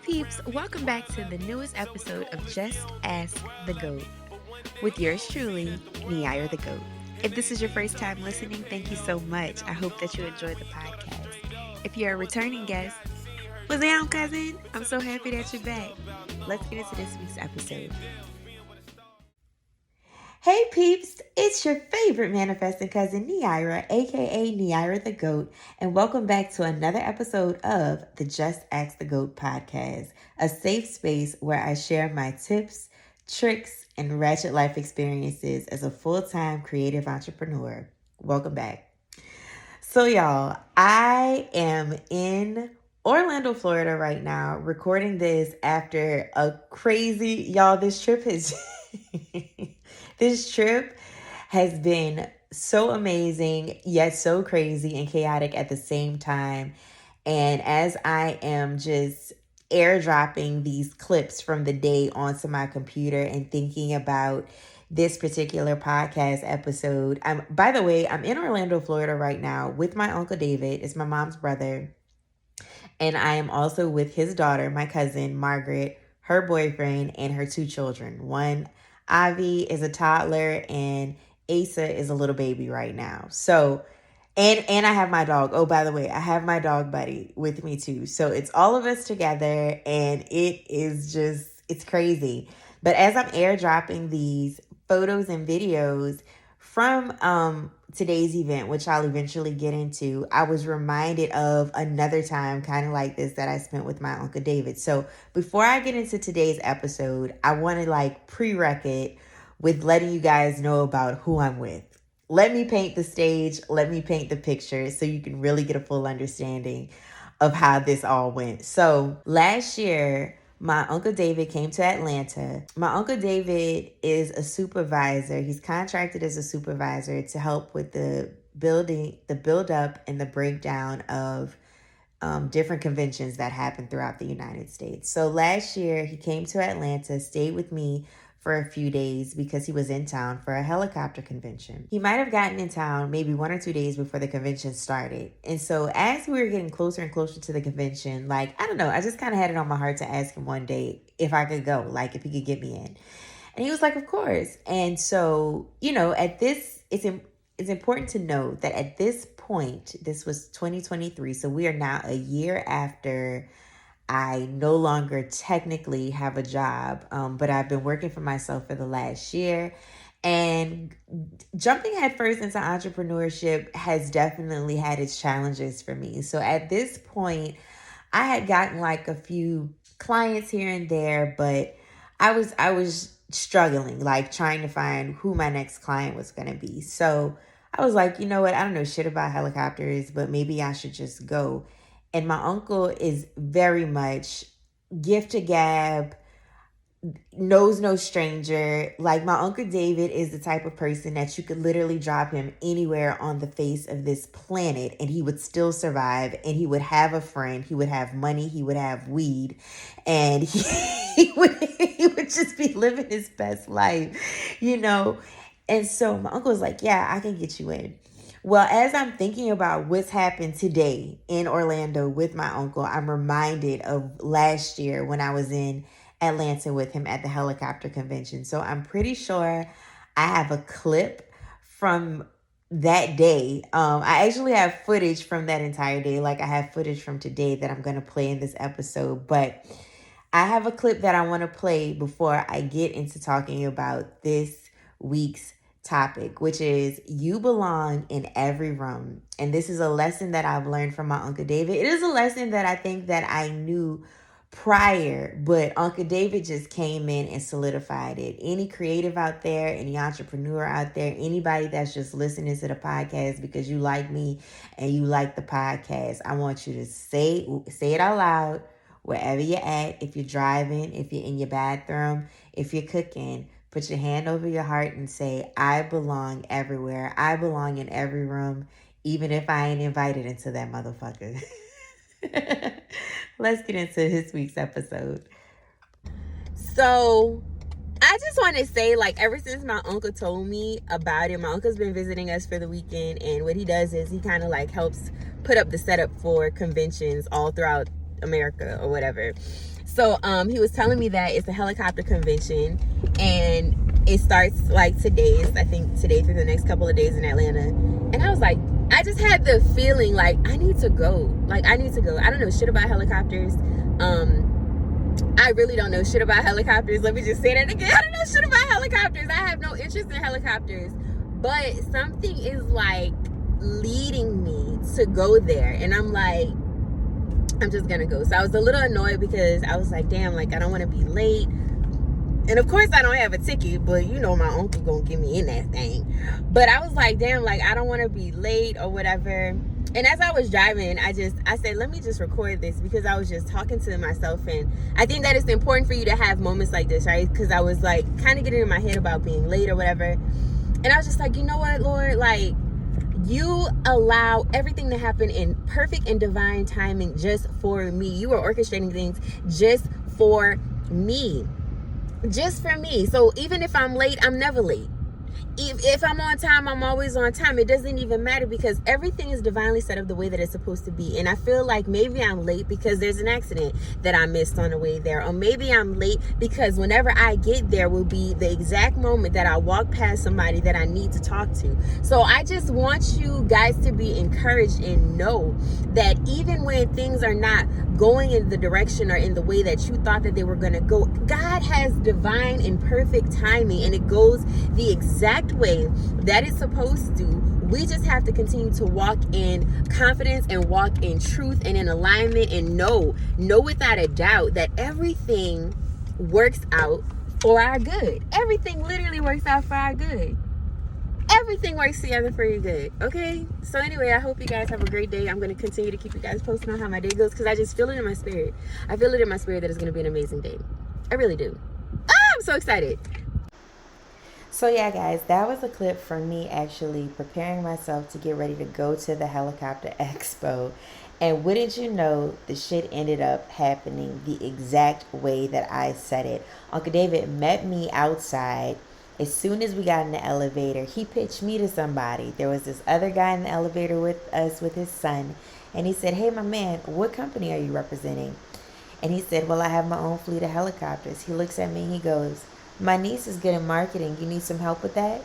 peeps, welcome back to the newest episode of Just Ask the G.O.A.T with yours truly, Neira the G.O.A.T. If this is your first time listening, thank you so much. I hope that you enjoyed the podcast. If you're a returning guest, what's down, cousin? I'm so happy that you're back. Let's get into this week's episode. Hey peeps, it's your favorite manifesting cousin Neira, aka Neira the G.O.A.T, and welcome back to another episode of the Just Ask the G.O.A.T podcast, a safe space where I share my tips, tricks, and ratchet life experiences as a full-time creative entrepreneur. Welcome back. So y'all, I am in Orlando, Florida right now, recording this after a crazy, this trip has been so amazing, yet so crazy and chaotic at the same time. And as I am just airdropping these clips from the day onto my computer and thinking about this particular podcast episode, by the way, I'm in Orlando, Florida right now with my Uncle David. It's my mom's brother. And I am also with his daughter, my cousin, Margaret, her boyfriend, and her two children. One, Avi, is a toddler, and Asa is a little baby right now. So, and I have my dog. Oh, by the way, I have my dog Buddy with me too. So it's all of us together, and it's crazy. But as I'm airdropping these photos and videos from today's event, which I'll eventually get into, I was reminded of another time kind of like this that I spent with my Uncle David. So before I get into today's episode, I want to prereq it with letting you guys know about who I'm with. Let me paint the stage. Let me paint the picture so you can really get a full understanding of how this all went. So last year, my Uncle David came to Atlanta. My Uncle David is a supervisor. He's contracted as a supervisor to help with the build up and the breakdown of different conventions that happen throughout the United States. So last year he came to Atlanta, stayed with me for a few days because he was in town for a helicopter convention. He might have gotten in town maybe 1 or 2 days before the convention started. And so as we were getting closer and closer to the convention, I don't know, I just kind of had it on my heart to ask him one day if I could go, if he could get me in. And he was like, of course. And so, at this, it's important to note that at this point, this was 2023, so we are now a year after I no longer technically have a job, but I've been working for myself for the last year. And jumping headfirst into entrepreneurship has definitely had its challenges for me. So at this point, I had gotten a few clients here and there, but I was struggling, trying to find who my next client was going to be. So I was like, you know what? I don't know shit about helicopters, but maybe I should just go. And my uncle is very much gift to gab, knows no stranger. My Uncle David is the type of person that you could literally drop him anywhere on the face of this planet and he would still survive, and he would have a friend, he would have money, he would have weed, and he would just be living his best life, And so my uncle was like, yeah, I can get you in. Well, as I'm thinking about what's happened today in Orlando with my uncle, I'm reminded of last year when I was in Atlanta with him at the helicopter convention. So I'm pretty sure I have a clip from that day. I actually have footage from that entire day. I have footage from today that I'm going to play in this episode. But I have a clip that I want to play before I get into talking about this week's topic, which is you belong in every room. And this is a lesson that I've learned from my Uncle David. It is a lesson that I think that I knew prior, but Uncle David just came in and solidified it. Any creative out there, any entrepreneur out there, anybody that's just listening to the podcast because you like me and you like the podcast, I want you to say it out loud wherever you're at. If you're driving, if you're in your bathroom, if you're cooking, put your hand over your heart and say, I belong everywhere. I belong in every room, even if I ain't invited into that motherfucker. Let's get into this week's episode. So I just want to say, ever since my uncle told me about it, my uncle's been visiting us for the weekend. And what he does is he kind of helps put up the setup for conventions all throughout America or whatever. So he was telling me that it's a helicopter convention, and it starts like today. I think today through the next couple of days in Atlanta. And I was like, I just had the feeling like I need to go. Like, I need to go. I don't know shit about helicopters. I really don't know shit about helicopters. Let me just say that again. I don't know shit about helicopters. I have no interest in helicopters. But something is like leading me to go there. And I'm like, I'm just gonna go. So I was a little annoyed because I was like, damn, like I don't want to be late. And of course I don't have a ticket, but you know my uncle gonna get me in that thing. But I was like, damn, like I don't want to be late or whatever. And as I was driving, I said, let me just record this, because I was just talking to myself. And I think that it's important for you to have moments like this, right? Because I was like kind of getting in my head about being late or whatever. And I was just like, you know what, Lord, like you allow everything to happen in perfect and divine timing just for me. You are orchestrating things just for me. Just for me. So even if I'm late, I'm never late. If I'm on time, I'm always on time. It doesn't even matter, because everything is divinely set up the way that it's supposed to be. And I feel like maybe I'm late because there's an accident that I missed on the way there. Or maybe I'm late because whenever I get there will be the exact moment that I walk past somebody that I need to talk to. So I just want you guys to be encouraged and know that even when things are not going in the direction or in the way that you thought that they were going to go, God has divine and perfect timing, and it goes the exact way that it's supposed to. We just have to continue to walk in confidence and walk in truth and in alignment, and know without a doubt that everything works out for our good. Everything literally works out for our good. Everything works together for your good. Okay? So anyway, I hope you guys have a great day. I'm going to continue to keep you guys posted on how my day goes, because I just feel it in my spirit. I feel it in my spirit that it's going to be an amazing day. I really do. I'm so excited. So yeah, guys, that was a clip from me actually preparing myself to get ready to go to the helicopter expo. And wouldn't you know, the shit ended up happening the exact way that I said it. Uncle David met me outside. As soon as we got in the elevator, he pitched me to somebody. There was this other guy in the elevator with us with his son. And he said, hey, my man, what company are you representing? And he said, well, I have my own fleet of helicopters. He looks at me and he goes, my niece is good in marketing. You need some help with that?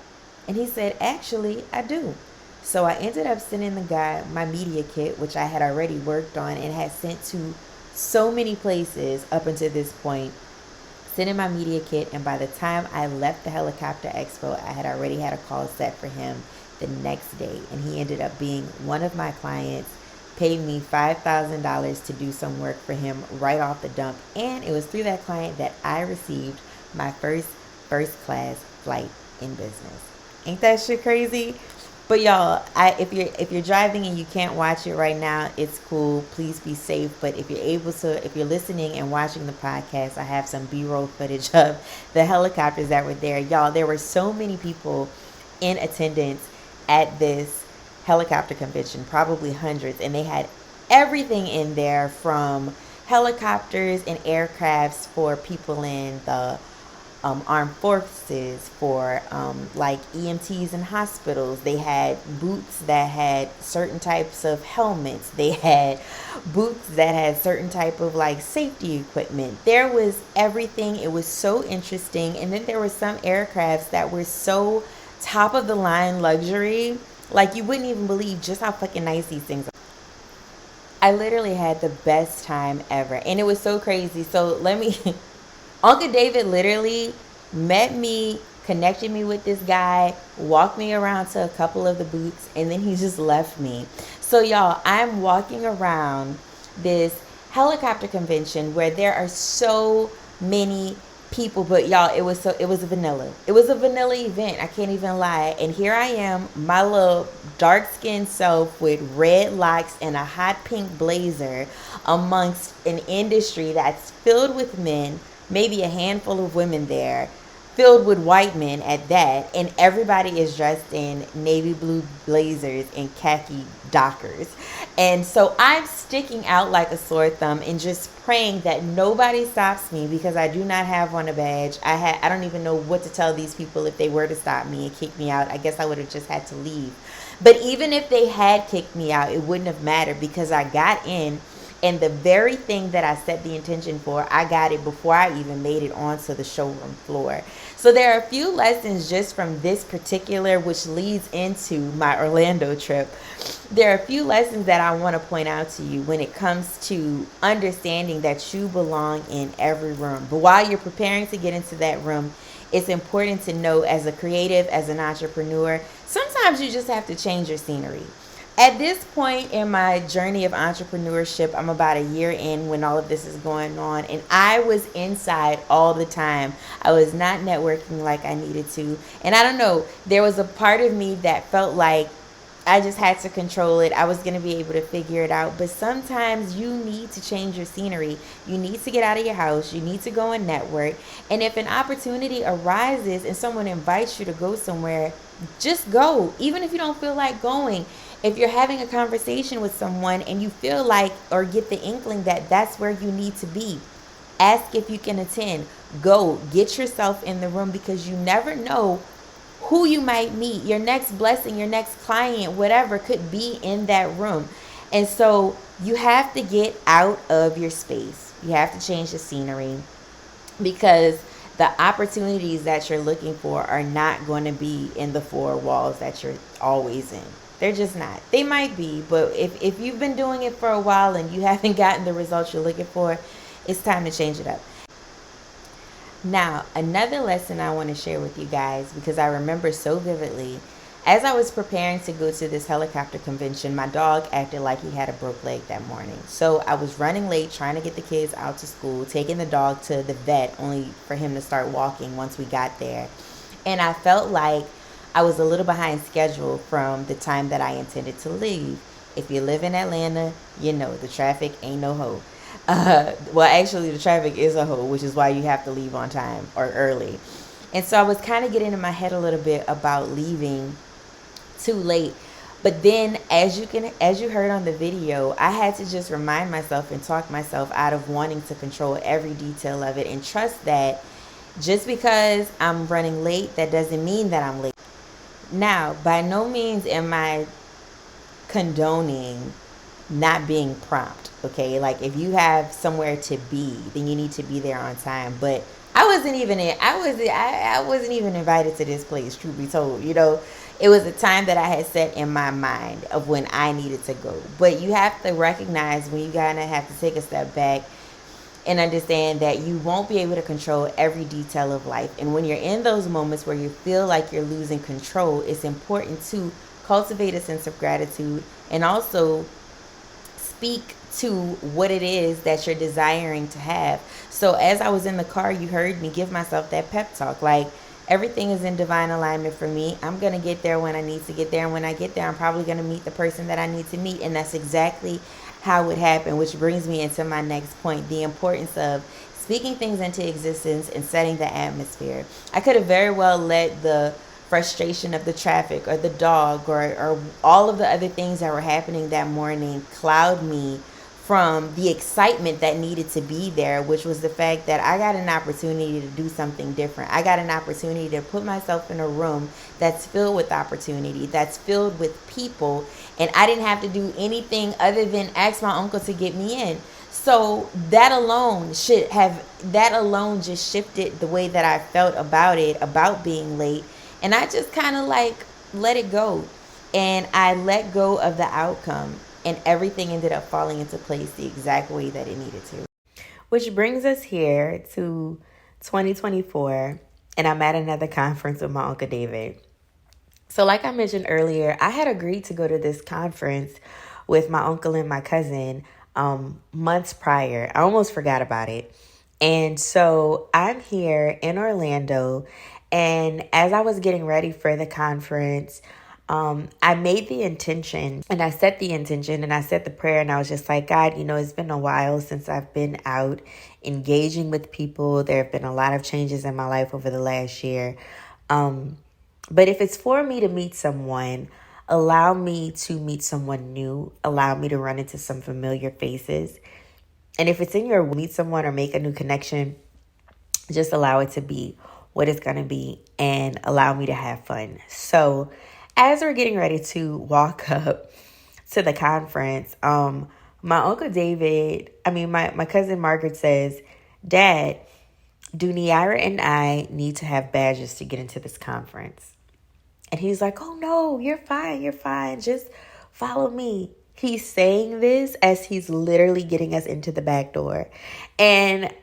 And he said, actually, I do. So I ended up sending the guy my media kit, which I had already worked on and had sent to so many places up until this point. Sending my media kit, and by the time I left the helicopter expo, I had already had a call set for him the next day. And he ended up being one of my clients, paid me $5,000 to do some work for him right off the dump. And it was through that client that I received my first class flight in business. Ain't that shit crazy? But y'all, if you're driving and you can't watch it right now, it's cool. Please be safe. But if you're listening and watching the podcast, I have some B-roll footage of the helicopters that were there. Y'all, there were so many people in attendance at this helicopter convention, probably hundreds, and they had everything in there from helicopters and aircrafts for people in the armed forces, for like EMTs in hospitals. They had boots that had certain types of helmets. They had boots that had certain type of like safety equipment. There was everything. It was so interesting. And then there were some aircrafts that were so top of the line luxury, like you wouldn't even believe just how fucking nice these things are. I literally had the best time ever, and it was so crazy. So Uncle David literally met me, connected me with this guy, walked me around to a couple of the booths, and then he just left me. So y'all, I'm walking around this helicopter convention where there are so many people, but y'all, it was a vanilla event. I can't even lie. And here I am, my little dark-skinned self with red locks and a hot pink blazer amongst an industry that's filled with men, maybe a handful of women there, filled with white men at that, and everybody is dressed in navy blue blazers and khaki dockers. And so I'm sticking out like a sore thumb and just praying that nobody stops me, because I do not have on a badge. I don't even know what to tell these people if they were to stop me and kick me out. I guess I would have just had to leave. But even if they had kicked me out, it wouldn't have mattered, because I got in And the very thing that I set the intention for, I got it before I even made it onto the showroom floor. So there are a few lessons just from this particular, which leads into my Orlando trip. There are a few lessons that I want to point out to you when it comes to understanding that you belong in every room. But while you're preparing to get into that room, it's important to know, as a creative, as an entrepreneur, sometimes you just have to change your scenery. At this point in my journey of entrepreneurship, I'm about a year in when all of this is going on, and I was inside all the time. I was not networking like I needed to. And I don't know, there was a part of me that felt like I just had to control it. I was going to be able to figure it out. But sometimes you need to change your scenery. You need to get out of your house. You need to go and network. And if an opportunity arises and someone invites you to go somewhere, just go. Even if you don't feel like going. If you're having a conversation with someone and you feel like or get the inkling that that's where you need to be, ask if you can attend. Go. Get yourself in the room, because you never know who you might meet. Your next blessing, your next client, whatever, could be in that room. And so you have to get out of your space. You have to change the scenery, because the opportunities that you're looking for are not going to be in the four walls that you're always in. They're just not. They might be, but if you've been doing it for a while and you haven't gotten the results you're looking for, it's time to change it up. Now, another lesson I want to share with you guys, because I remember so vividly, as I was preparing to go to this helicopter convention, my dog acted like he had a broke leg that morning. So I was running late, trying to get the kids out to school, taking the dog to the vet, only for him to start walking once we got there. And I felt like I was a little behind schedule from the time that I intended to leave. If you live in Atlanta, you know the traffic ain't no hoe. Well, actually, the traffic is a hoe, which is why you have to leave on time or early. And so I was kind of getting in my head a little bit about leaving too late. But then, as you heard on the video, I had to just remind myself and talk myself out of wanting to control every detail of it, and trust that just because I'm running late, that doesn't mean that I'm late. Now, by no means am I condoning not being prompt, okay? Like, if you have somewhere to be, then you need to be there on time. But I wasn't even invited to this place, truth be told. It was a time that I had set in my mind of when I needed to go. But you have to recognize when you gotta have to take a step back and understand that you won't be able to control every detail of life. And when you're in those moments where you feel like you're losing control, it's important to cultivate a sense of gratitude and also speak to what it is that you're desiring to have. So as I was in the car, you heard me give myself that pep talk. Like, everything is in divine alignment for me. I'm going to get there when I need to get there. And when I get there, I'm probably going to meet the person that I need to meet. And that's exactly how it happened, which brings me into my next point, the importance of speaking things into existence and setting the atmosphere. I could have very well let the frustration of the traffic or the dog or all of the other things that were happening that morning cloud me from the excitement that needed to be there, which was the fact that I got an opportunity to do something different. I got an opportunity to put myself in a room that's filled with opportunity, that's filled with people, and I didn't have to do anything other than ask my uncle to get me in. So that alone just shifted the way that I felt about it, about being late. And I just kind of like let it go. And I let go of the outcome. And everything ended up falling into place the exact way that it needed to. Which brings us here to 2024. And I'm at another conference with my Uncle David. So like I mentioned earlier, I had agreed to go to this conference with my uncle and my cousin months prior. I almost forgot about it. And so I'm here in Orlando. And as I was getting ready for the conference, I made the intention and I set the intention and I said the prayer, and I was just like, God, it's been a while since I've been out engaging with people. There have been a lot of changes in my life over the last year. But if it's for me to meet someone, allow me to meet someone new. Allow me to run into some familiar faces. And if it's in your meet someone or make a new connection, just allow it to be what it's going to be and allow me to have fun. So as we're getting ready to walk up to the conference, My Uncle David, my cousin Margaret says, Dad, do Neira and I need to have badges to get into this conference? And he's like, oh no, you're fine, you're fine. Just follow me. He's saying this as he's literally getting us into the back door. And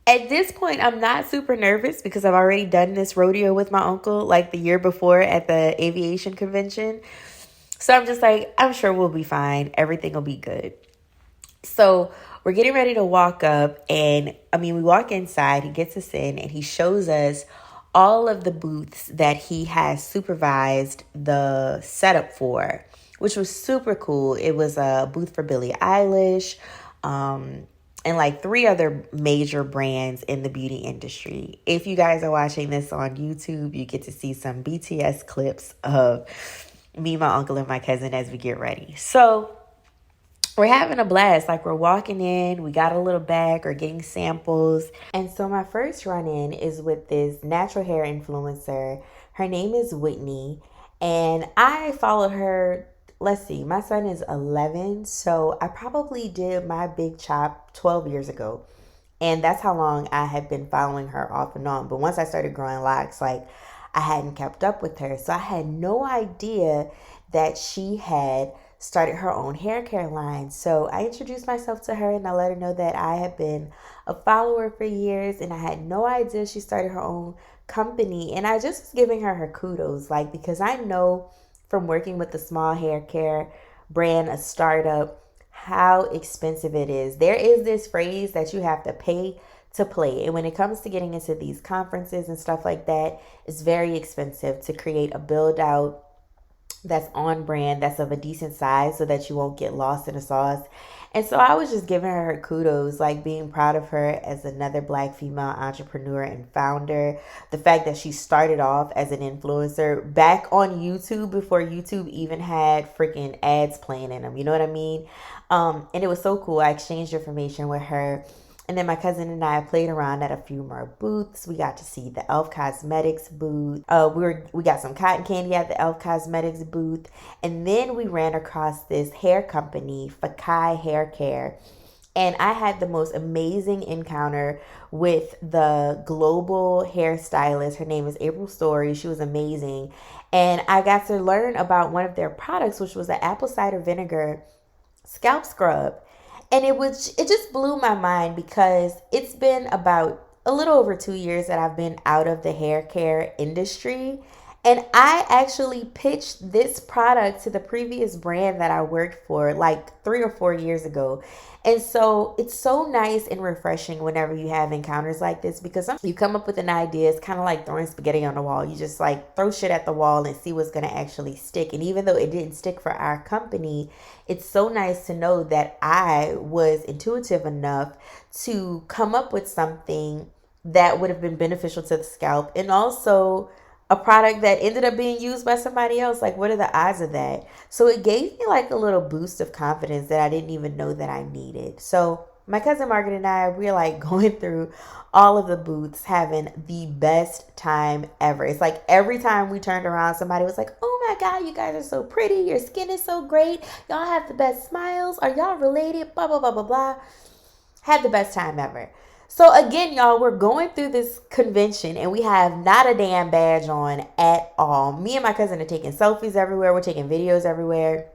at this point, I'm not super nervous because I've already done this rodeo with my uncle like the year before at the aviation convention. So I'm just like, I'm sure we'll be fine. Everything will be good. So we're getting ready to walk up, and we walk inside. He gets us in, and he shows us all of the booths that he has supervised the setup for, which was super cool. It was a booth for Billie Eilish, and like 3 other major brands in the beauty industry. If you guys are watching this on YouTube, you get to see some BTS clips of me, my uncle, and my cousin as we get ready. So we're having a blast. Like, we're walking in, we got a little bag or getting samples. And so my first run in is with this natural hair influencer. Her name is Whitney. And I followed her, let's see, my son is 11. So I probably did my big chop 12 years ago. And that's how long I had been following her off and on. But once I started growing locks, like, I hadn't kept up with her. So I had no idea that she had started her own hair care line. So I introduced myself to her and I let her know that I had been a follower for years and I had no idea she started her own company. And I just was giving her kudos, like, because I know from working with a small hair care brand, a startup, how expensive it is. There is this phrase that you have to pay to play. And when it comes to getting into these conferences and stuff like that, it's very expensive to create a build out that's on brand, that's of a decent size so that you won't get lost in the sauce. And so I was just giving her kudos, like being proud of her as another Black female entrepreneur and founder. The fact that she started off as an influencer back on YouTube before YouTube even had freaking ads playing in them. You know what I mean? And it was so cool. I exchanged information with her. And then my cousin and I played around at a few more booths. We got to see the Elf Cosmetics booth. We got some cotton candy at the Elf Cosmetics booth. And then we ran across this hair company, Fakai Hair Care. And I had the most amazing encounter with the global hairstylist. Her name is April Story. She was amazing. And I got to learn about one of their products, which was an apple cider vinegar scalp scrub. And it just blew my mind because it's been about a little over 2 years that I've been out of the hair care industry. And I actually pitched this product to the previous brand that I worked for like 3 or 4 years ago. And so it's so nice and refreshing whenever you have encounters like this because sometimes you come up with an idea. It's kind of like throwing spaghetti on the wall. You just like throw shit at the wall and see what's going to actually stick. And even though it didn't stick for our company, it's so nice to know that I was intuitive enough to come up with something that would have been beneficial to the scalp and also a product that ended up being used by somebody else. Like, what are the odds of that? So it gave me like a little boost of confidence that I didn't even know that I needed. So my cousin Margaret and I, we're like going through all of the booths, having the best time ever. It's like every time we turned around, somebody was like, oh my God, you guys are so pretty. Your skin is so great. Y'all have the best smiles. Are y'all related? Blah, blah, blah, blah, blah. Had the best time ever. So again, y'all, we're going through this convention and we have not a damn badge on at all. Me and my cousin are taking selfies everywhere. We're taking videos everywhere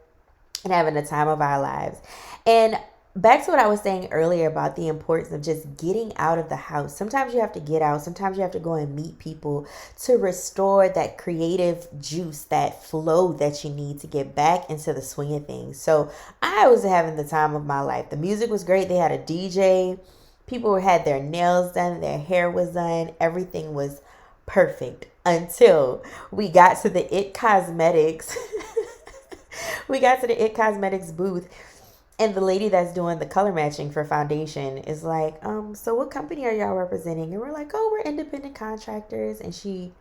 and having the time of our lives. And back to what I was saying earlier about the importance of just getting out of the house. Sometimes you have to get out. Sometimes you have to go and meet people to restore that creative juice, that flow that you need to get back into the swing of things. So I was having the time of my life. The music was great. They had a DJ. People had their nails done, their hair was done, everything was perfect until we got to the It Cosmetics. We got to the It Cosmetics booth, and the lady that's doing the color matching for foundation is like, so what company are y'all representing? And we're like, oh, we're independent contractors. And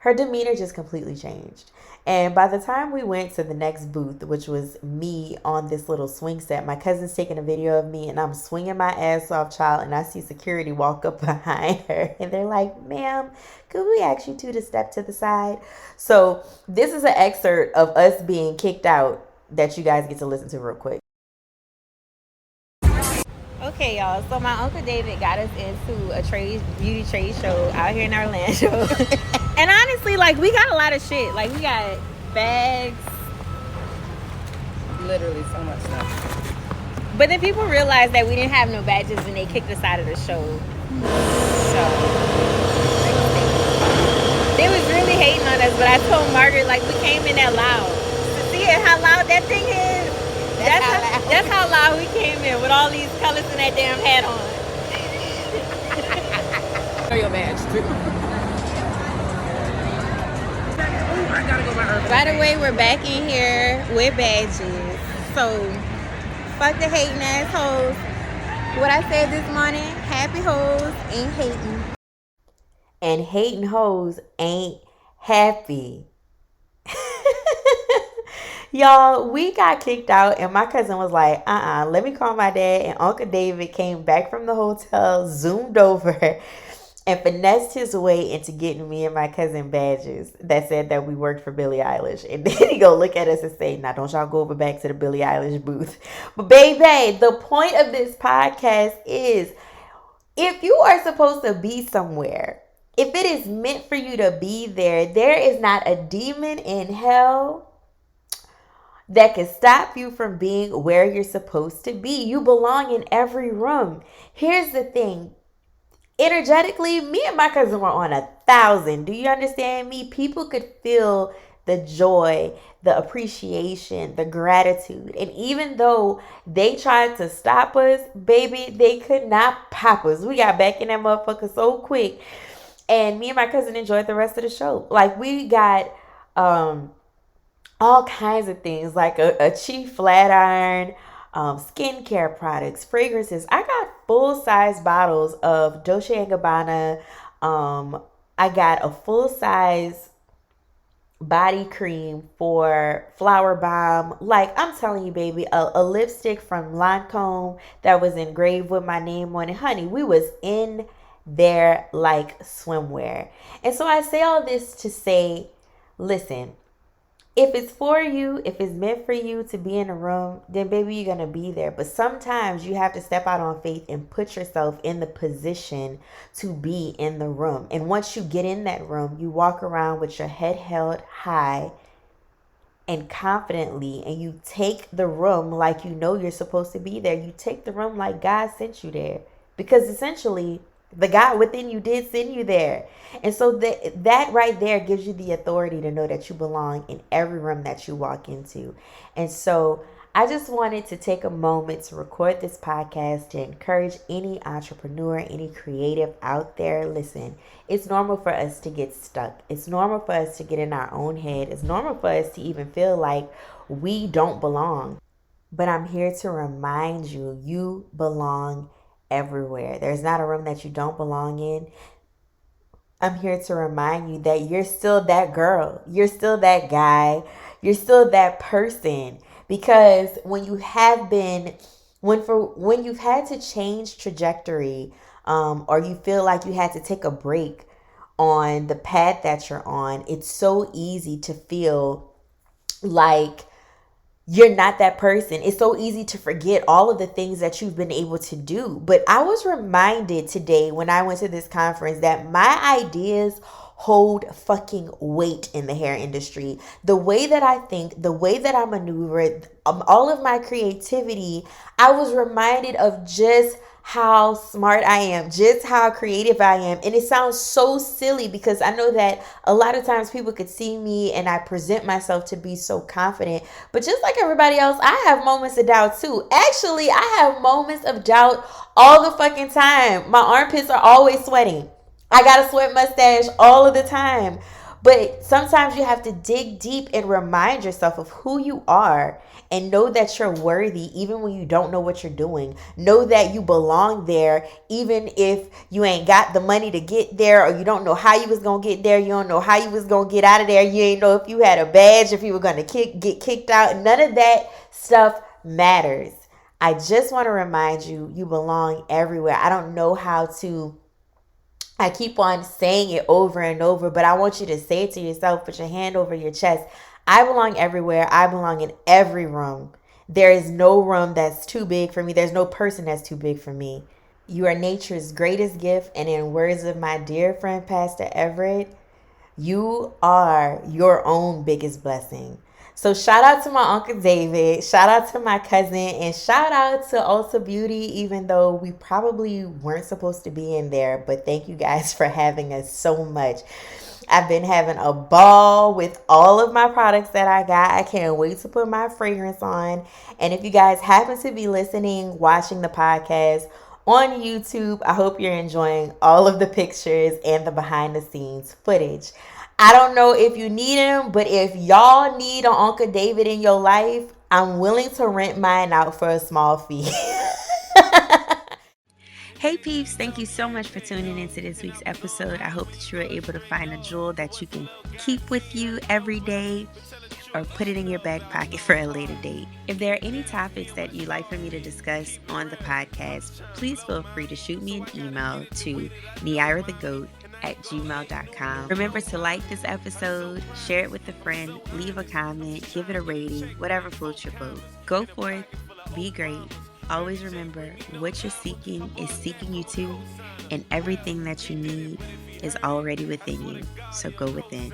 her demeanor just completely changed. And by the time we went to the next booth, which was me on this little swing set, my cousin's taking a video of me and I'm swinging my ass off, child, and I see security walk up behind her and they're like, ma'am, could we ask you two to step to the side? So this is an excerpt of us being kicked out that you guys get to listen to real quick. Okay, y'all. So my uncle David got us into a beauty trade show out here in Orlando. And honestly, like, we got a lot of shit. Like, we got bags. Literally so much stuff. But then people realized that we didn't have no badges and they kicked us out of the show. So they was really hating on us, but I told Margaret, like, we came in that loud. To see how loud that thing is. That's how loud we came in with all these colors and that damn hat on. Show your badge too. I gotta go by Urban. By the way, we're back in here with badges. So fuck the hating assholes. What I said this morning, happy hoes ain't hating. And hating hoes ain't happy. Y'all, we got kicked out and my cousin was like, let me call my dad. And Uncle David came back from the hotel, zoomed over, and finessed his way into getting me and my cousin badges that said that we worked for Billie Eilish. And then he go look at us and say, now don't y'all go over back to the Billie Eilish booth. But baby, the point of this podcast is, if you are supposed to be somewhere, if it is meant for you to be there, there is not a demon in hell that can stop you from being where you're supposed to be. You belong in every room. Here's the thing. Energetically, me and my cousin were on 1,000. Do you understand me? People could feel the joy, the appreciation, the gratitude. And even though they tried to stop us, baby, they could not pop us. We got back in that motherfucker so quick. And me and my cousin enjoyed the rest of the show. Like, we got all kinds of things, like a cheap flat iron, skincare products, fragrances. I got full-size bottles of Dolce & Gabbana. I got a full-size body cream for Flower Bomb. Like, I'm telling you, baby, a lipstick from Lancome that was engraved with my name on it. Honey, we was in there like swimwear. And so I say all this to say, listen, if it's for you, if it's meant for you to be in a room, then baby, you're going to be there. But sometimes you have to step out on faith and put yourself in the position to be in the room. And once you get in that room, you walk around with your head held high and confidently, and you take the room like you know you're supposed to be there. You take the room like God sent you there. Because essentially, the God within you did send you there. And so that right there gives you the authority to know that you belong in every room that you walk into. And so I just wanted to take a moment to record this podcast to encourage any entrepreneur, any creative out there. Listen, it's normal for us to get stuck. It's normal for us to get in our own head. It's normal for us to even feel like we don't belong. But I'm here to remind you, you belong everywhere. There's not a room that you don't belong in. I'm here to remind you that you're still that girl. You're still that guy. You're still that person. Because when you've had to change trajectory, or you feel like you had to take a break on the path that you're on, it's so easy to feel like you're not that person. It's so easy to forget all of the things that you've been able to do. But I was reminded today when I went to this conference that my ideas hold fucking weight in the hair industry. The way that I think, the way that I maneuver, all of my creativity, I was reminded of just how smart I am, just how creative I am. And it sounds so silly because I know that a lot of times people could see me and I present myself to be so confident. But just like everybody else, I have moments of doubt too. Actually, I have moments of doubt all the fucking time. My armpits are always sweating. I got a sweat mustache all of the time. But sometimes you have to dig deep and remind yourself of who you are and know that you're worthy even when you don't know what you're doing. Know that you belong there even if you ain't got the money to get there, or you don't know how you was going to get there. You don't know how you was going to get out of there. You ain't know if you had a badge, if you were going to get kicked out. None of that stuff matters. I just want to remind you, you belong everywhere. I don't know how to... I keep on saying it over and over, but I want you to say it to yourself. Put your hand over your chest. I belong everywhere. I belong in every room There is no room that's too big for me. There's no person that's too big for me. You are nature's greatest gift, and in words of my dear friend Pastor Everett, you are your own biggest blessing. So shout out to my Uncle David, shout out to my cousin, and shout out to Ulta Beauty, even though we probably weren't supposed to be in there. But thank you guys for having us so much. I've been having a ball with all of my products that I got. I can't wait to put my fragrance on. And if you guys happen to be listening, watching the podcast on YouTube, I hope you're enjoying all of the pictures and the behind the scenes footage. I don't know if you need him, but if y'all need an Uncle David in your life, I'm willing to rent mine out for a small fee. Hey peeps, thank you so much for tuning into this week's episode. I hope that you were able to find a jewel that you can keep with you every day or put it in your back pocket for a later date. If there are any topics that you'd like for me to discuss on the podcast, please feel free to shoot me an email to Neira the G.O.A.T at gmail.com. Remember to like this episode, share it with a friend, leave a comment, give it a rating, whatever floats your boat. Go forth, be great. Always remember, what you're seeking is seeking you too, and everything that you need is already within you. So go within.